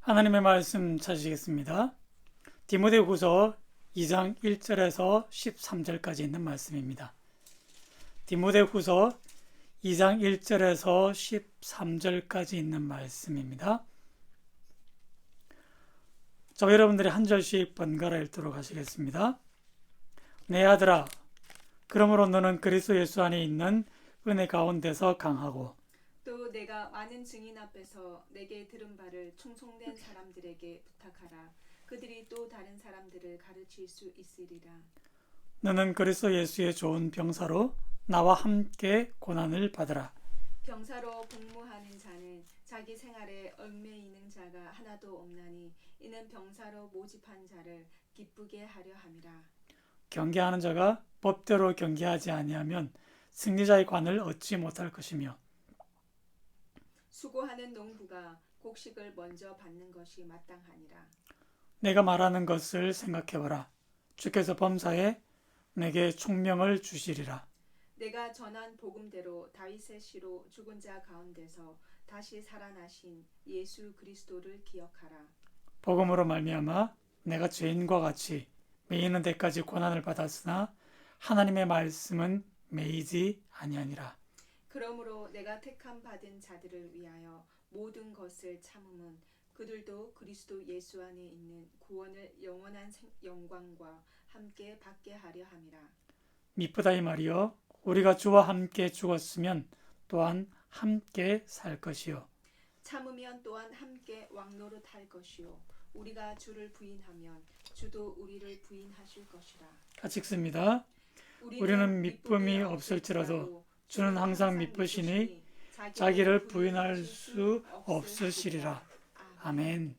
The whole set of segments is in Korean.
하나님의 말씀 찾으시겠습니다. 디모데후서 2장 1절에서 13절까지 있는 말씀입니다. 디모데후서 2장 1절에서 13절까지 있는 말씀입니다. 저 여러분들이 한 절씩 번갈아 읽도록 하시겠습니다. 내 아들아, 그러므로 너는 그리스도 예수 안에 있는 은혜 가운데서 강하고 또 내가 많은 증인 앞에서 내게 들은 바를 충성된 사람들에게 부탁하라. 그들이 또 다른 사람들을 가르칠 수 있으리라. 너는 그리스도 예수의 좋은 병사로 나와 함께 고난을 받으라. 병사로 복무하는 자는 자기 생활에 얽매이는 자가 하나도 없나니 이는 병사로 모집한 자를 기쁘게 하려 함이라. 경계하는 자가 법대로 경계하지 아니하면 승리자의 관을 얻지 못할 것이며 수고하는 농부가 곡식을 먼저 받는 것이 마땅하니라. 내가 말하는 것을 생각해보라. 주께서 범사에 내게 총명을 주시리라. 내가 전한 복음대로 다윗의 씨로 죽은 자 가운데서 다시 살아나신 예수 그리스도를 기억하라. 복음으로 말미암아 내가 죄인과 같이 매이는 데까지 고난을 받았으나 하나님의 말씀은 매이지 아니하니라. 그러므로 내가 택함 받은 자들을 위하여 모든 것을 참음은 그들도 그리스도 예수 안에 있는 구원을 영원한 영광과 함께 받게 하려 함이라. 미쁘다이 말이여, 우리가 주와 함께 죽었으면 또한 함께 살 것이요 참으면 또한 함께 왕노릇할 것이요 우리가 주를 부인하면 주도 우리를 부인하실 것이라. 같이 읽습니다. 우리는 미쁨이 없을지라도 주는 항상 미쁘시니 자기를 부인할 수 없으시리라. 아멘.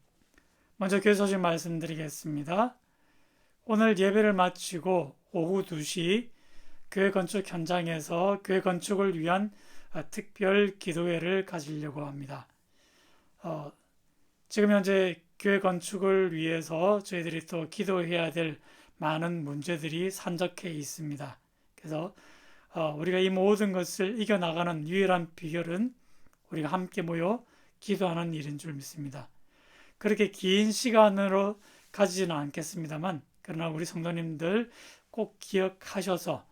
먼저 교회 소식 말씀드리겠습니다. 오늘 예배를 마치고 오후 2시 교회 건축 현장에서 교회 건축을 위한 특별 기도회를 가지려고 합니다. 지금 현재 교회 건축을 위해서 저희들이 또 기도해야 될 많은 문제들이 산적해 있습니다. 그래서 우리가 이 모든 것을 이겨나가는 유일한 비결은 우리가 함께 모여 기도하는 일인 줄 믿습니다. 그렇게 긴 시간으로 가지지는 않겠습니다만, 그러나 우리 성도님들 꼭 기억하셔서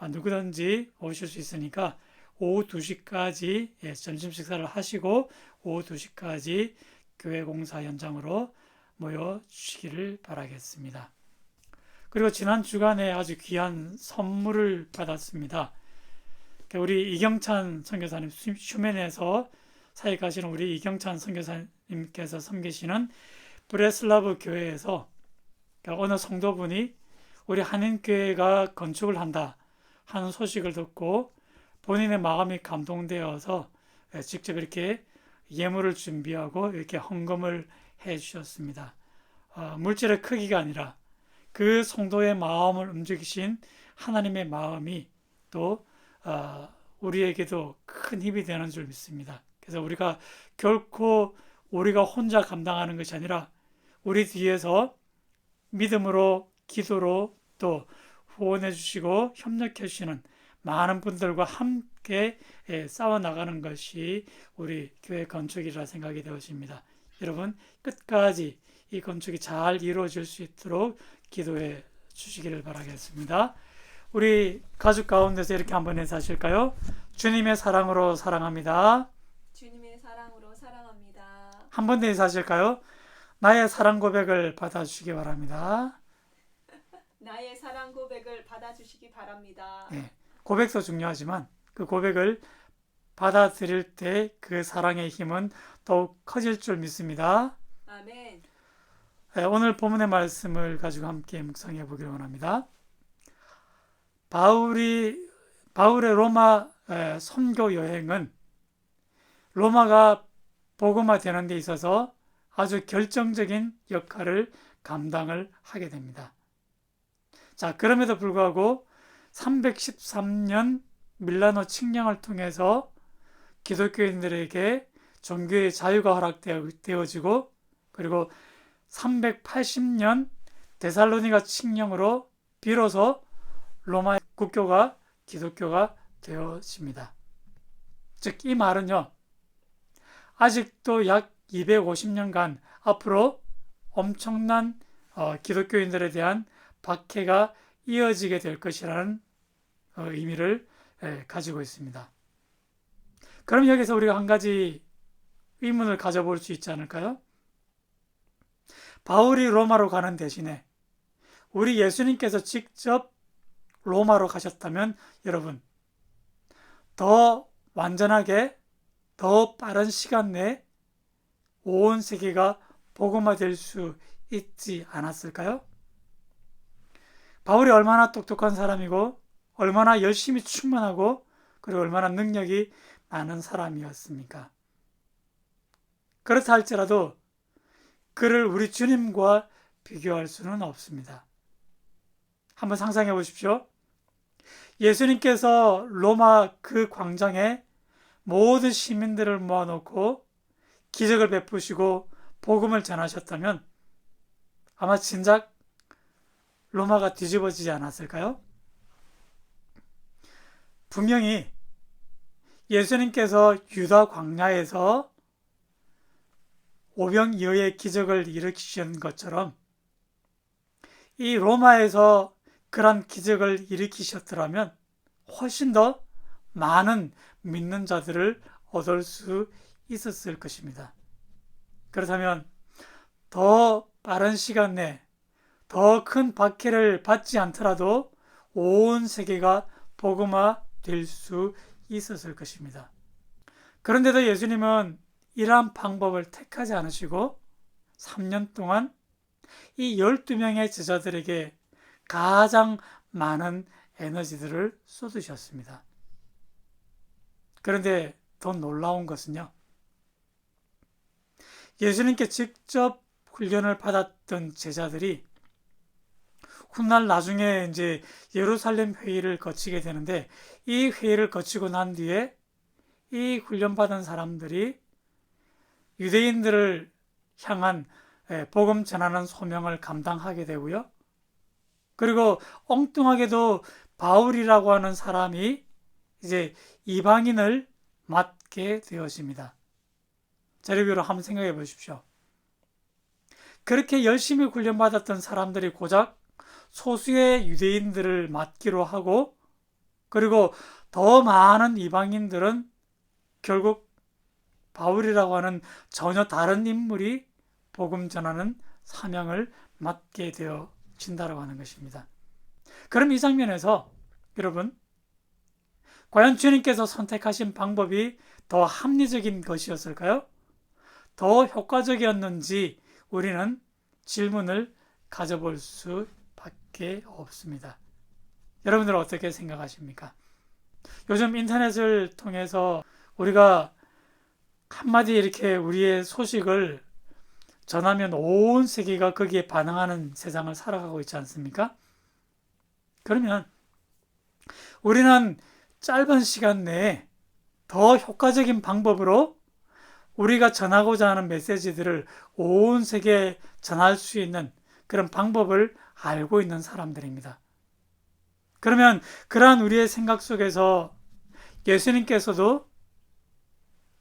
누구든지 오실 수 있으니까 오후 2시까지 점심 식사를 하시고 오후 2시까지 교회 공사 현장으로 모여 주시기를 바라겠습니다. 그리고 지난 주간에 아주 귀한 선물을 받았습니다. 우리 이경찬 선교사님, 슈멘에서 사역하시는 우리 이경찬 선교사님께서 섬기시는 브레슬라브 교회에서 어느 성도분이 우리 한인교회가 건축을 한다 하는 소식을 듣고 본인의 마음이 감동되어서 직접 이렇게 예물을 준비하고 이렇게 헌금을 해 주셨습니다. 물질의 크기가 아니라 그 성도의 마음을 움직이신 하나님의 마음이 또 우리에게도 큰 힘이 되는 줄 믿습니다. 그래서 우리가 결코 우리가 혼자 감당하는 것이 아니라 우리 뒤에서 믿음으로 기도로 또 후원해 주시고 협력해 주시는 많은 분들과 함께 싸워나가는 것이 우리 교회 건축이라 생각이 되어집니다. 여러분 끝까지 이 건축이 잘 이루어질 수 있도록 기도해 주시기를 바라겠습니다. 우리 가족 가운데서 이렇게 한번 인사하실까요? 주님의 사랑으로 사랑합니다. 주님의 사랑으로 사랑합니다. 한 번 더 인사하실까요? 나의 사랑 고백을 받아주시기 바랍니다. 나의 사랑 고백을 받아주시기 바랍니다. 네, 고백도 중요하지만 그 고백을 받아들일 때 그 사랑의 힘은 더욱 커질 줄 믿습니다. 아멘. 네, 오늘 본문의 말씀을 가지고 함께 묵상해 보기를 원합니다. 바울의 로마 선교 여행은 로마가 복음화되는 데 있어서 아주 결정적인 역할을 감당을 하게 됩니다. 자, 그럼에도 불구하고 313년 밀라노 칙령을 통해서 기독교인들에게 종교의 자유가 허락되어지고 그리고 380년 데살로니가 칙령으로 비로소 로마 국교가 기독교가 되어집니다. 즉 이 말은요, 아직도 약 250년간 앞으로 엄청난 기독교인들에 대한 박해가 이어지게 될 것이라는 의미를 가지고 있습니다. 그럼 여기서 우리가 한 가지 의문을 가져볼 수 있지 않을까요? 바울이 로마로 가는 대신에 우리 예수님께서 직접 로마로 가셨다면 여러분 더 완전하게 더 빠른 시간 내에 온 세계가 복음화될 수 있지 않았을까요? 바울이 얼마나 똑똑한 사람이고 얼마나 열심히 충만하고 그리고 얼마나 능력이 많은 사람이었습니까? 그렇다 할지라도 그를 우리 주님과 비교할 수는 없습니다. 한번 상상해 보십시오. 예수님께서 로마 그 광장에 모든 시민들을 모아놓고 기적을 베푸시고 복음을 전하셨다면 아마 진작 로마가 뒤집어지지 않았을까요? 분명히 예수님께서 유다 광야에서 오병이어의 기적을 일으키신 것처럼 이 로마에서 그런 기적을 일으키셨더라면 훨씬 더 많은 믿는 자들을 얻을 수 있었을 것입니다. 그렇다면 더 빠른 시간 내에 더 큰 박해를 받지 않더라도 온 세계가 복음화 될 수 있었을 것입니다. 그런데도 예수님은 이러한 방법을 택하지 않으시고 3년 동안 이 12명의 제자들에게 가장 많은 에너지들을 쏟으셨습니다. 그런데 더 놀라운 것은요. 예수님께 직접 훈련을 받았던 제자들이 훗날 나중에 이제 예루살렘 회의를 거치게 되는데 이 회의를 거치고 난 뒤에 이 훈련받은 사람들이 유대인들을 향한 복음 전하는 소명을 감당하게 되고요. 그리고 엉뚱하게도 바울이라고 하는 사람이 이제 이방인을 맡게 되어집니다. 자료비로 한번 생각해 보십시오. 그렇게 열심히 훈련받았던 사람들이 고작 소수의 유대인들을 맡기로 하고 그리고 더 많은 이방인들은 결국 바울이라고 하는 전혀 다른 인물이 복음 전하는 사명을 맡게 되어진다고 하는 것입니다. 그럼 이 장면에서 여러분 과연 주님께서 선택하신 방법이 더 합리적인 것이었을까요? 더 효과적이었는지 우리는 질문을 가져볼 수밖에 없습니다. 여러분들은 어떻게 생각하십니까? 요즘 인터넷을 통해서 우리가 한마디 이렇게 우리의 소식을 전하면 온 세계가 거기에 반응하는 세상을 살아가고 있지 않습니까? 그러면 우리는 짧은 시간 내에 더 효과적인 방법으로 우리가 전하고자 하는 메시지들을 온 세계에 전할 수 있는 그런 방법을 알고 있는 사람들입니다. 그러면 그러한 우리의 생각 속에서 예수님께서도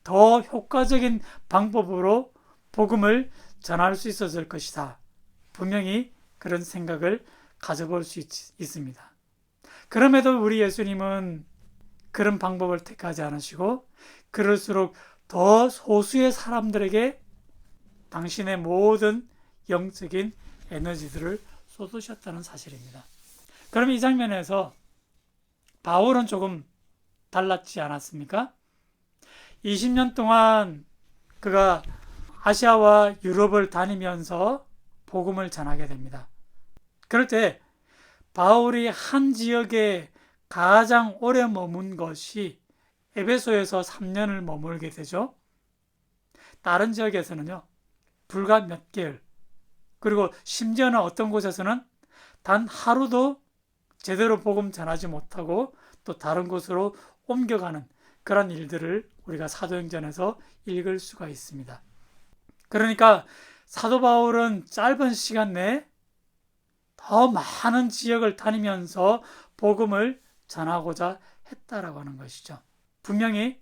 더 효과적인 방법으로 복음을 전할 수 있었을 것이다. 분명히 그런 생각을 가져볼 수 있습니다. 그럼에도 우리 예수님은 그런 방법을 택하지 않으시고 그럴수록 더 소수의 사람들에게 당신의 모든 영적인 에너지들을 쏟으셨다는 사실입니다. 그럼 이 장면에서 바울은 조금 달랐지 않았습니까? 20년 동안 그가 아시아와 유럽을 다니면서 복음을 전하게 됩니다. 그럴 때 바울이 한 지역에 가장 오래 머문 것이 에베소에서 3년을 머물게 되죠. 다른 지역에서는요, 불과 몇 개월, 그리고 심지어는 어떤 곳에서는 단 하루도 제대로 복음 전하지 못하고 또 다른 곳으로 옮겨가는 그런 일들을 우리가 사도행전에서 읽을 수가 있습니다. 그러니까 사도 바울은 짧은 시간 내에 더 많은 지역을 다니면서 복음을 전하고자 했다라고 하는 것이죠. 분명히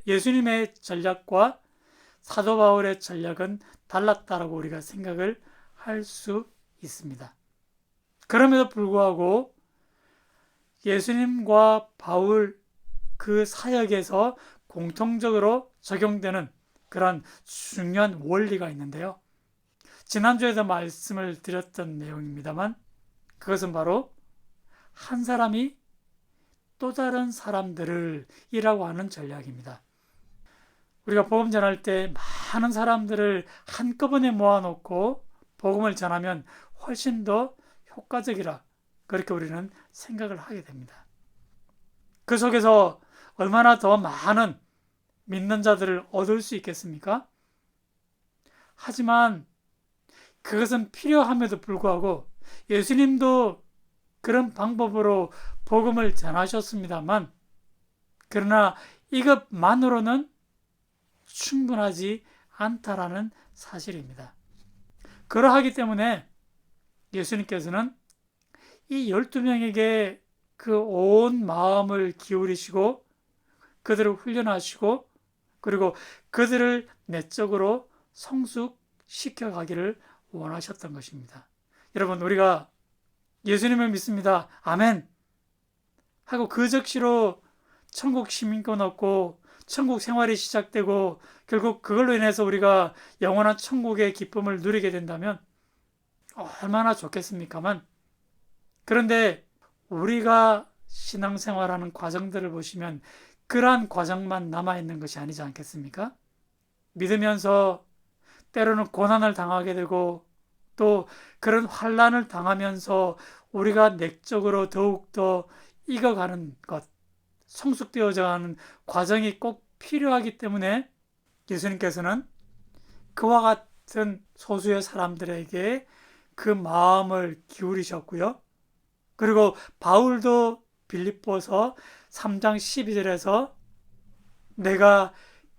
예수님의 전략과 사도 바울의 전략은 달랐다라고 우리가 생각을 할 수 있습니다. 그럼에도 불구하고 예수님과 바울 그 사역에서 공통적으로 적용되는 그런 중요한 원리가 있는데요. 지난주에도 말씀을 드렸던 내용입니다만 그것은 바로 한 사람이 또 다른 사람들을 이라고 하는 전략입니다. 우리가 복음 전할 때 많은 사람들을 한꺼번에 모아놓고 복음을 전하면 훨씬 더 효과적이라 그렇게 우리는 생각을 하게 됩니다. 그 속에서 얼마나 더 많은 믿는 자들을 얻을 수 있겠습니까? 하지만 그것은 필요함에도 불구하고 예수님도 그런 방법으로 복음을 전하셨습니다만 그러나 이것만으로는 충분하지 않다라는 사실입니다. 그러하기 때문에 예수님께서는 이 12명에게 그 온 마음을 기울이시고 그들을 훈련하시고 그리고 그들을 내적으로 성숙시켜 가기를 원하셨던 것입니다. 여러분, 우리가 예수님을 믿습니다. 아멘. 하고 그 즉시로 천국 시민권 얻고 천국 생활이 시작되고 결국 그걸로 인해서 우리가 영원한 천국의 기쁨을 누리게 된다면 얼마나 좋겠습니까만 그런데 우리가 신앙생활하는 과정들을 보시면 그러한 과정만 남아있는 것이 아니지 않겠습니까? 믿으면서 때로는 고난을 당하게 되고 또 그런 환난을 당하면서 우리가 내적으로 더욱더 익어가는 것, 성숙되어져 가는 과정이 꼭 필요하기 때문에 예수님께서는 그와 같은 소수의 사람들에게 그 마음을 기울이셨고요. 그리고 바울도 빌립보서 3장 12절에서 내가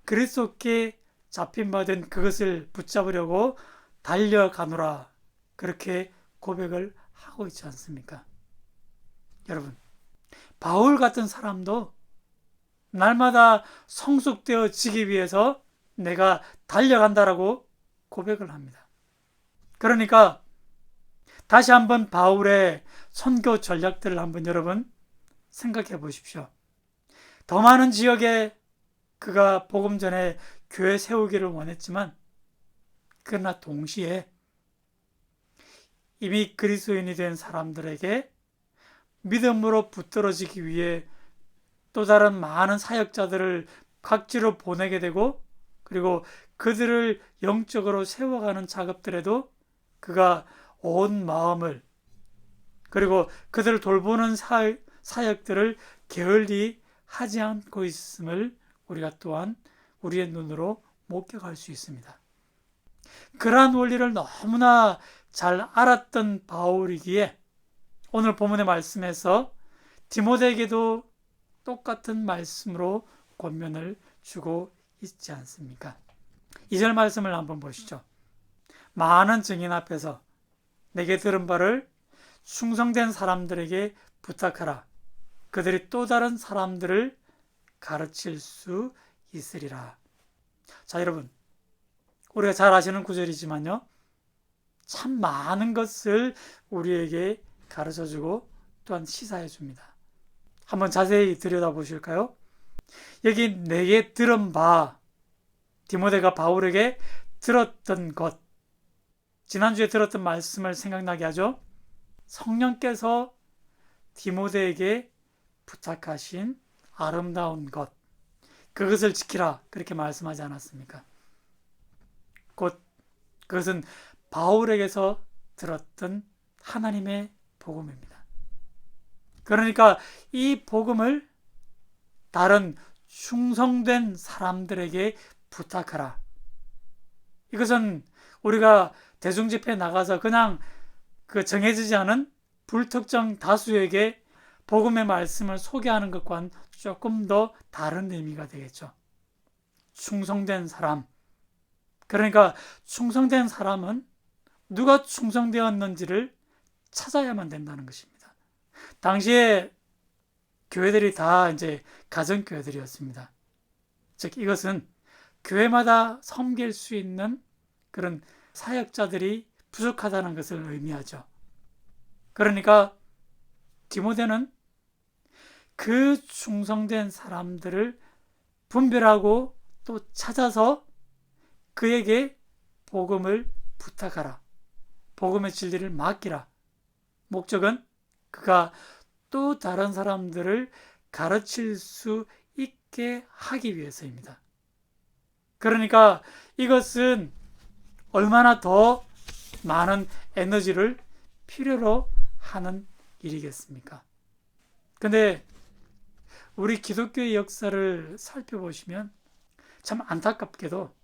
그리스도께 잡힌바된 그것을 붙잡으려고 달려가노라 그렇게 고백을 하고 있지 않습니까? 여러분, 바울 같은 사람도 날마다 성숙되어지기 위해서 내가 달려간다라고 고백을 합니다. 그러니까 다시 한번 바울의 선교 전략들을 한번 여러분 생각해 보십시오. 더 많은 지역에 그가 복음 전에 교회 세우기를 원했지만 그러나 동시에 이미 그리스도인이 된 사람들에게 믿음으로 붙들어지기 위해 또 다른 많은 사역자들을 각지로 보내게 되고 그리고 그들을 영적으로 세워가는 작업들에도 그가 온 마음을 그리고 그들을 돌보는 사역들을 게을리 하지 않고 있음을 우리가 또한 우리의 눈으로 목격할 수 있습니다. 그러한 원리를 너무나 잘 알았던 바울이기에 오늘 본문의 말씀에서 디모데에게도 똑같은 말씀으로 권면을 주고 있지 않습니까? 2절 말씀을 한번 보시죠. 많은 증인 앞에서 내게 들은 바를 충성된 사람들에게 부탁하라. 그들이 또 다른 사람들을 가르칠 수 있으리라. 자, 여러분, 우리가 잘 아시는 구절이지만요. 참 많은 것을 우리에게 가르쳐주고 또한 시사해줍니다. 한번 자세히 들여다보실까요? 여기 내게 들은 바, 디모데가 바울에게 들었던 것, 지난주에 들었던 말씀을 생각나게 하죠. 성령께서 디모데에게 부탁하신 아름다운 것, 그것을 지키라 그렇게 말씀하지 않았습니까? 곧 그것은 바울에게서 들었던 하나님의 복음입니다. 그러니까 이 복음을 다른 충성된 사람들에게 부탁하라. 이것은 우리가 대중집회에 나가서 그냥 그 정해지지 않은 불특정 다수에게 복음의 말씀을 소개하는 것과는 조금 더 다른 의미가 되겠죠. 충성된 사람. 그러니까 충성된 사람은 누가 충성되었는지를 찾아야만 된다는 것입니다. 당시에 교회들이 다 이제 가정교회들이었습니다. 즉 이것은 교회마다 섬길 수 있는 그런 사역자들이 부족하다는 것을 의미하죠. 그러니까 디모데는 그 충성된 사람들을 분별하고 또 찾아서 그에게 복음을 부탁하라. 복음의 진리를 맡기라. 목적은 그가 또 다른 사람들을 가르칠 수 있게 하기 위해서입니다. 그러니까 이것은 얼마나 더 많은 에너지를 필요로 하는 일이겠습니까? 근데 우리 기독교의 역사를 살펴보시면 참 안타깝게도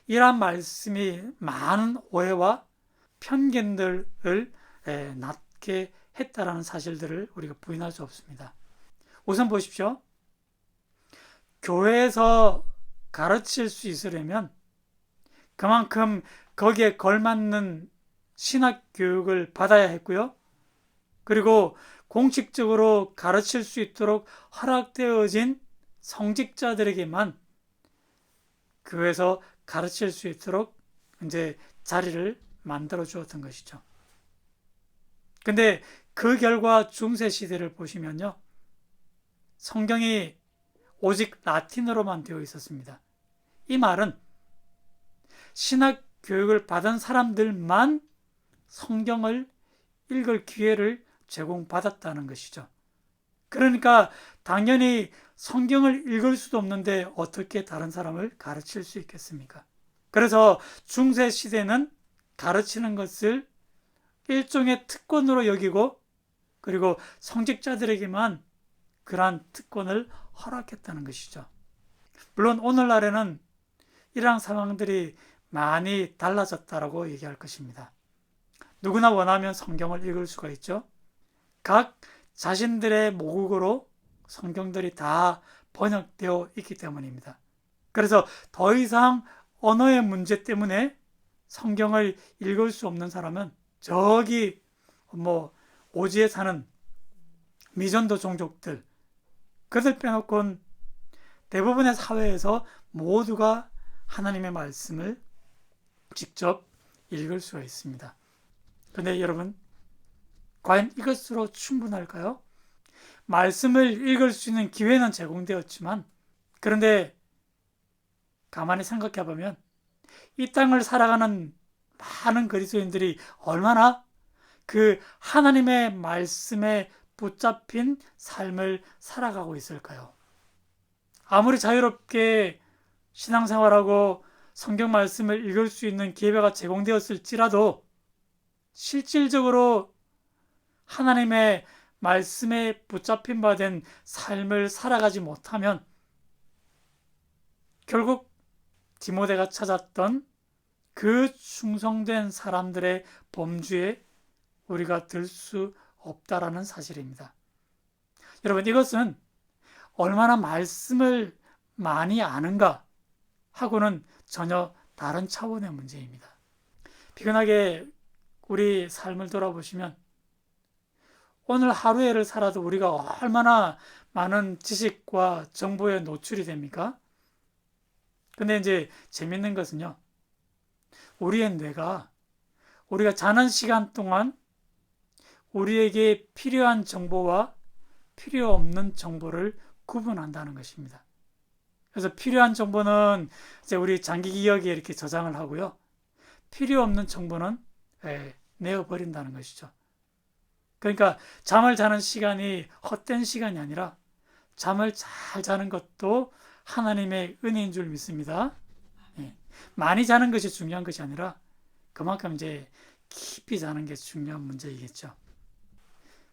이러한 말씀이 많은 오해와 편견들을 낳게 했다라는 사실들을 우리가 부인할 수 없습니다. 우선 보십시오. 교회에서 가르칠 수 있으려면 그만큼 거기에 걸맞는 신학 교육을 받아야 했고요. 그리고 공식적으로 가르칠 수 있도록 허락되어진 성직자들에게만 교회에서 가르칠 수 있도록 이제 자리를 만들어 주었던 것이죠. 근데 그 결과 중세 시대를 보시면요. 성경이 오직 라틴어로만 되어 있었습니다. 이 말은 신학 교육을 받은 사람들만 성경을 읽을 기회를 제공받았다는 것이죠. 그러니까 당연히 성경을 읽을 수도 없는데 어떻게 다른 사람을 가르칠 수 있겠습니까? 그래서 중세 시대는 가르치는 것을 일종의 특권으로 여기고 그리고 성직자들에게만 그러한 특권을 허락했다는 것이죠. 물론 오늘날에는 이러한 상황들이 많이 달라졌다라고 얘기할 것입니다. 누구나 원하면 성경을 읽을 수가 있죠. 각 자신들의 모국어로 성경들이 다 번역되어 있기 때문입니다. 그래서 더 이상 언어의 문제 때문에 성경을 읽을 수 없는 사람은 저기 오지에 사는 미전도 종족들 그들 빼놓고는 대부분의 사회에서 모두가 하나님의 말씀을 직접 읽을 수가 있습니다. 그런데 여러분, 과연 이것으로 충분할까요? 말씀을 읽을 수 있는 기회는 제공되었지만 그런데 가만히 생각해 보면 이 땅을 살아가는 많은 그리스도인들이 얼마나 그 하나님의 말씀에 붙잡힌 삶을 살아가고 있을까요? 아무리 자유롭게 신앙생활하고 성경 말씀을 읽을 수 있는 기회가 제공되었을지라도 실질적으로 하나님의 말씀에 붙잡힌 바 된 삶을 살아가지 못하면 결국 디모데가 찾았던 그 충성된 사람들의 범주에 우리가 들 수 없다라는 사실입니다. 여러분, 이것은 얼마나 말씀을 많이 아는가 하고는 전혀 다른 차원의 문제입니다. 피곤하게 우리 삶을 돌아보시면 오늘 하루에를 살아도 우리가 얼마나 많은 지식과 정보에 노출이 됩니까? 근데 이제 재밌는 것은요. 우리의 뇌가 우리가 자는 시간 동안 우리에게 필요한 정보와 필요 없는 정보를 구분한다는 것입니다. 그래서 필요한 정보는 이제 우리 장기 기억에 이렇게 저장을 하고요. 필요 없는 정보는 내어버린다는 것이죠. 그러니까 잠을 자는 시간이 헛된 시간이 아니라 잠을 잘 자는 것도 하나님의 은혜인 줄 믿습니다. 많이 자는 것이 중요한 것이 아니라 그만큼 이제 깊이 자는 게 중요한 문제이겠죠.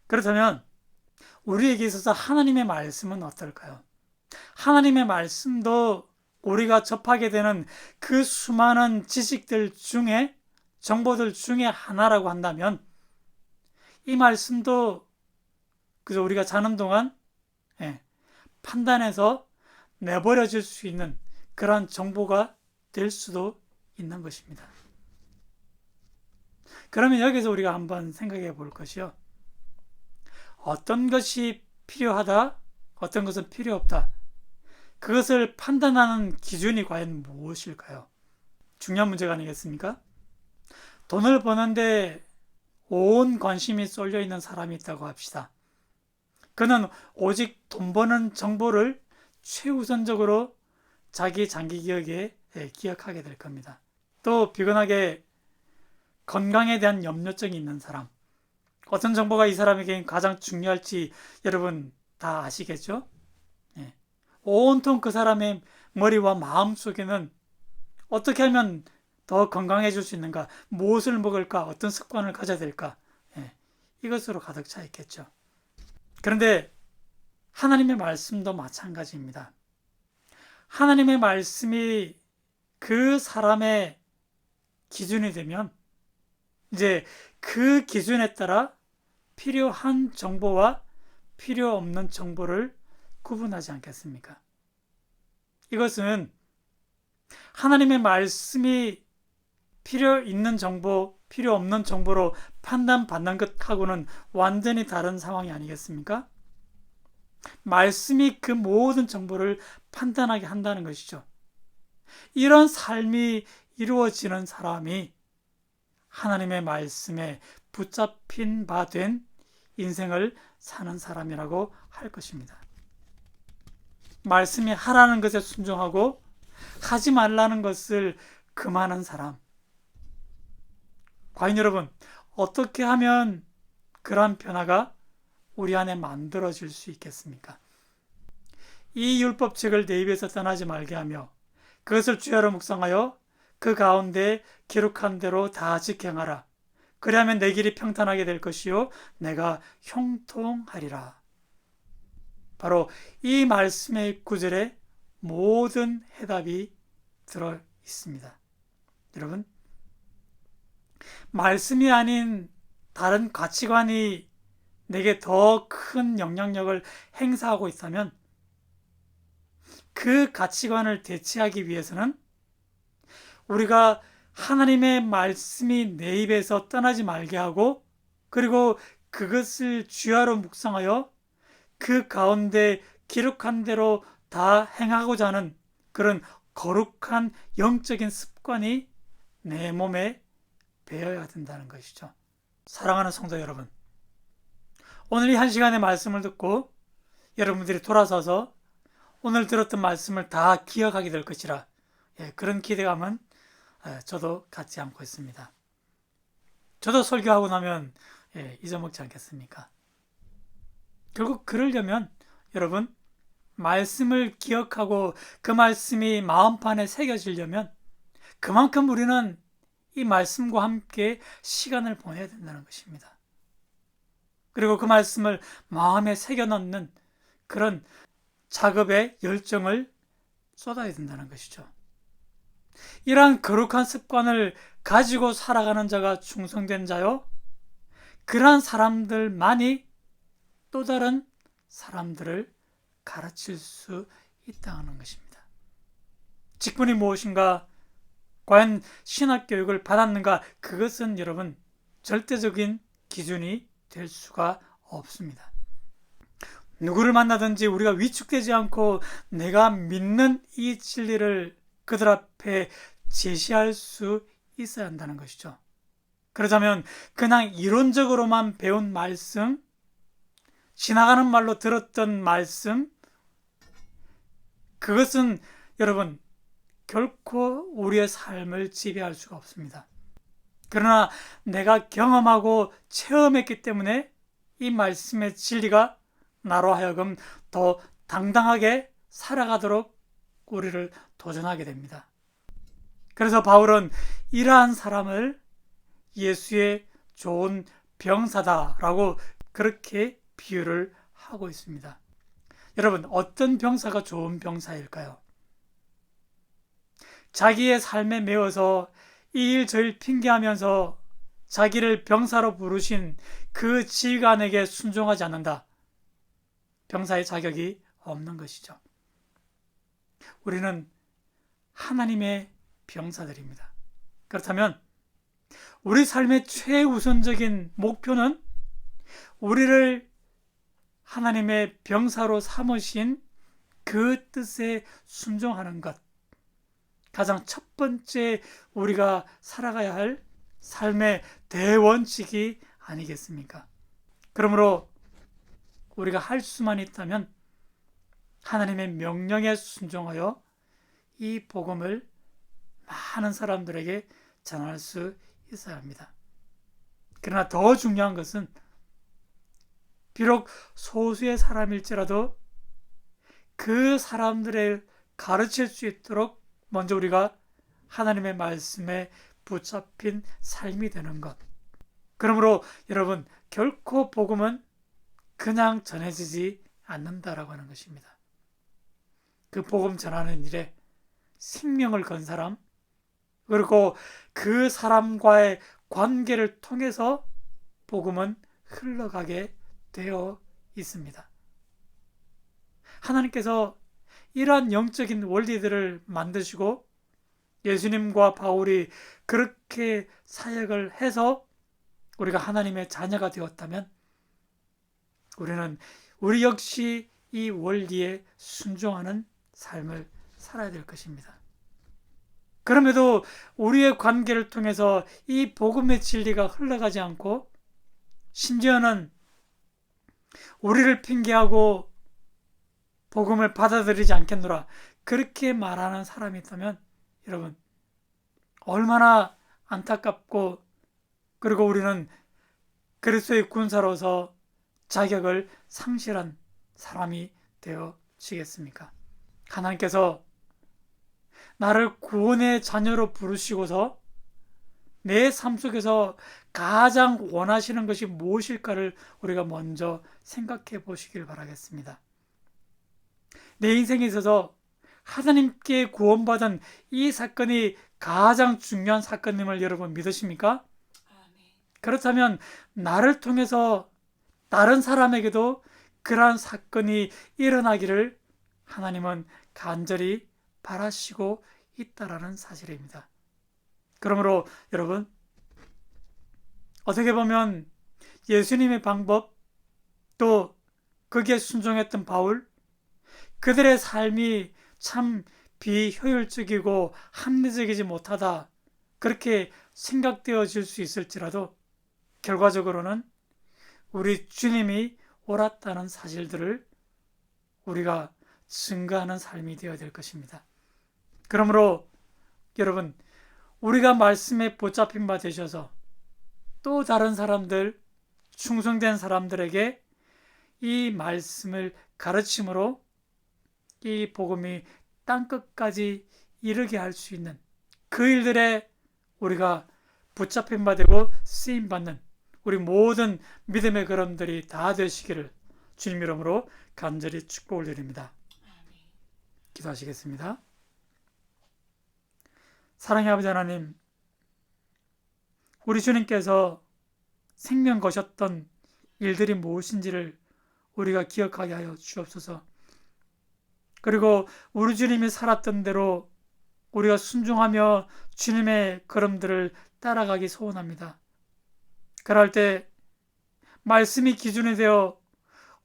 그렇다면 우리에게 있어서 하나님의 말씀은 어떨까요? 하나님의 말씀도 우리가 접하게 되는 그 수많은 지식들 중에 정보들 중에 하나라고 한다면 이 말씀도 그저 우리가 자는 동안 판단해서 내버려질 수 있는 그러한 정보가 될 수도 있는 것입니다. 그러면 여기서 우리가 한번 생각해 볼 것이요. 어떤 것이 필요하다, 어떤 것은 필요 없다. 그것을 판단하는 기준이 과연 무엇일까요? 중요한 문제가 아니겠습니까? 돈을 버는데 온 관심이 쏠려 있는 사람이 있다고 합시다. 그는 오직 돈 버는 정보를 최우선적으로 자기 장기 기억에 기억하게 될 겁니다. 또 비근하게 건강에 대한 염려증이 있는 사람, 어떤 정보가 이 사람에게 가장 중요할지 여러분 다 아시겠죠? 예. 온통 그 사람의 머리와 마음 속에는 어떻게 하면 더 건강해질 수 있는가, 무엇을 먹을까, 어떤 습관을 가져야 될까, 이것으로 가득 차 있겠죠. 그런데 하나님의 말씀도 마찬가지입니다. 하나님의 말씀이 그 사람의 기준이 되면 이제 그 기준에 따라 필요한 정보와 필요 없는 정보를 구분하지 않겠습니까? 이것은 하나님의 말씀이 필요 있는 정보, 필요 없는 정보로 판단받는 것하고는 완전히 다른 상황이 아니겠습니까? 말씀이 그 모든 정보를 판단하게 한다는 것이죠. 이런 삶이 이루어지는 사람이 하나님의 말씀에 붙잡힌 바 된 인생을 사는 사람이라고 할 것입니다. 말씀이 하라는 것에 순종하고 하지 말라는 것을 금하는 사람. 과연 여러분, 어떻게 하면 그러한 변화가 우리 안에 만들어질 수 있겠습니까? 이 율법책을 내 입에서 떠나지 말게 하며 그것을 주야로 묵상하여 그 가운데 기록한 대로 다 지켜하라. 그리하면 내 길이 평탄하게 될 것이요 내가 형통하리라. 바로 이 말씀의 구절에 모든 해답이 들어 있습니다. 여러분, 말씀이 아닌 다른 가치관이 내게 더 큰 영향력을 행사하고 있다면 그 가치관을 대체하기 위해서는 우리가 하나님의 말씀이 내 입에서 떠나지 말게 하고 그리고 그것을 주야로 묵상하여 그 가운데 기록한 대로 다 행하고자 하는 그런 거룩한 영적인 습관이 내 몸에 배어야 된다는 것이죠. 사랑하는 성도 여러분, 오늘 이 한 시간의 말씀을 듣고 여러분들이 돌아서서 오늘 들었던 말씀을 다 기억하게 될 것이라 그런 기대감은 저도 갖지 않고 있습니다. 저도 설교하고 나면 잊어먹지 않겠습니까? 결국 그러려면 여러분, 말씀을 기억하고 그 말씀이 마음판에 새겨지려면 그만큼 우리는 이 말씀과 함께 시간을 보내야 된다는 것입니다. 그리고 그 말씀을 마음에 새겨넣는 그런 작업에 열정을 쏟아야 된다는 것이죠. 이러한 거룩한 습관을 가지고 살아가는 자가 충성된 자요, 그러한 사람들만이 또 다른 사람들을 가르칠 수 있다는 것입니다. 직분이 무엇인가, 과연 신학교육을 받았는가, 그것은 여러분 절대적인 기준이 될 수가 없습니다. 누구를 만나든지 우리가 위축되지 않고 내가 믿는 이 진리를 그들 앞에 제시할 수 있어야 한다는 것이죠. 그러자면 그냥 이론적으로만 배운 말씀, 지나가는 말로 들었던 말씀, 그것은 여러분 결코 우리의 삶을 지배할 수가 없습니다. 그러나 내가 경험하고 체험했기 때문에 이 말씀의 진리가 나로 하여금 더 당당하게 살아가도록 우리를 도전하게 됩니다. 그래서 바울은 이러한 사람을 예수의 좋은 병사다라고 그렇게 비유를 하고 있습니다. 여러분, 어떤 병사가 좋은 병사일까요? 자기의 삶에 매어서 이 일 저 일 핑계하면서 자기를 병사로 부르신 그 지휘관에게 순종하지 않는다. 병사의 자격이 없는 것이죠. 우리는 하나님의 병사들입니다. 그렇다면 우리 삶의 최우선적인 목표는 우리를 하나님의 병사로 삼으신 그 뜻에 순종하는 것, 가장 첫 번째 우리가 살아가야 할 삶의 대원칙이 아니겠습니까? 그러므로 우리가 할 수만 있다면 하나님의 명령에 순종하여 이 복음을 많은 사람들에게 전할 수 있어야 합니다. 그러나 더 중요한 것은 비록 소수의 사람일지라도 그 사람들을 가르칠 수 있도록 먼저 우리가 하나님의 말씀에 붙잡힌 삶이 되는 것. 그러므로 여러분, 결코 복음은 그냥 전해지지 않는다라고 하는 것입니다. 그 복음 전하는 일에 생명을 건 사람, 그리고 그 사람과의 관계를 통해서 복음은 흘러가게 되어 있습니다. 하나님께서 이러한 영적인 원리들을 만드시고 예수님과 바울이 그렇게 사역을 해서 우리가 하나님의 자녀가 되었다면 우리 역시 이 원리에 순종하는 삶을 살아야 될 것입니다. 그럼에도 우리의 관계를 통해서 이 복음의 진리가 흘러가지 않고 심지어는 우리를 핑계하고 복음을 받아들이지 않겠노라 그렇게 말하는 사람이 있다면 여러분 얼마나 안타깝고 그리고 우리는 그리스도의 군사로서 자격을 상실한 사람이 되어지겠습니까? 하나님께서 나를 구원의 자녀로 부르시고서 내 삶 속에서 가장 원하시는 것이 무엇일까를 우리가 먼저 생각해 보시길 바라겠습니다. 내 인생에 있어서 하나님께 구원받은 이 사건이 가장 중요한 사건임을 여러분 믿으십니까? 그렇다면 나를 통해서 다른 사람에게도 그러한 사건이 일어나기를 하나님은 간절히 바라시고 있다라는 사실입니다. 그러므로 여러분 어떻게 보면 예수님의 방법 또 거기에 순종했던 바울 그들의 삶이 참 비효율적이고 합리적이지 못하다 그렇게 생각되어질 수 있을지라도 결과적으로는 우리 주님이 옳았다는 사실들을 우리가 증거하는 삶이 되어야 될 것입니다. 그러므로 여러분 우리가 말씀에 붙잡힌 바 되셔서 또 다른 사람들 충성된 사람들에게 이 말씀을 가르침으로 이 복음이 땅끝까지 이르게 할 수 있는 그 일들에 우리가 붙잡힌 바 되고 쓰임받는 우리 모든 믿음의 걸음들이 다 되시기를 주님 이름으로 간절히 축복을 드립니다. 기도하시겠습니다. 사랑의 아버지 하나님, 우리 주님께서 생명 거셨던 일들이 무엇인지를 우리가 기억하게 하여 주옵소서. 그리고 우리 주님이 살았던 대로 우리가 순종하며 주님의 걸음들을 따라가기 소원합니다. 그럴 때 말씀이 기준이 되어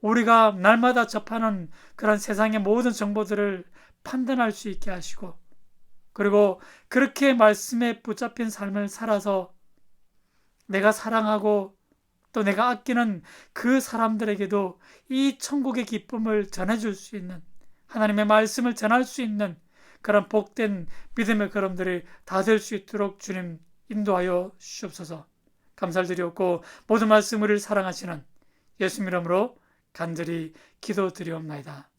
우리가 날마다 접하는 그런 세상의 모든 정보들을 판단할 수 있게 하시고 그리고 그렇게 말씀에 붙잡힌 삶을 살아서 내가 사랑하고 또 내가 아끼는 그 사람들에게도 이 천국의 기쁨을 전해줄 수 있는 하나님의 말씀을 전할 수 있는 그런 복된 믿음의 걸음들이 다 될 수 있도록 주님 인도하여 주옵소서. 감사를 드리옵고 모든 말씀 우리를 사랑하시는 예수님 이름으로 간절히 기도드리옵나이다.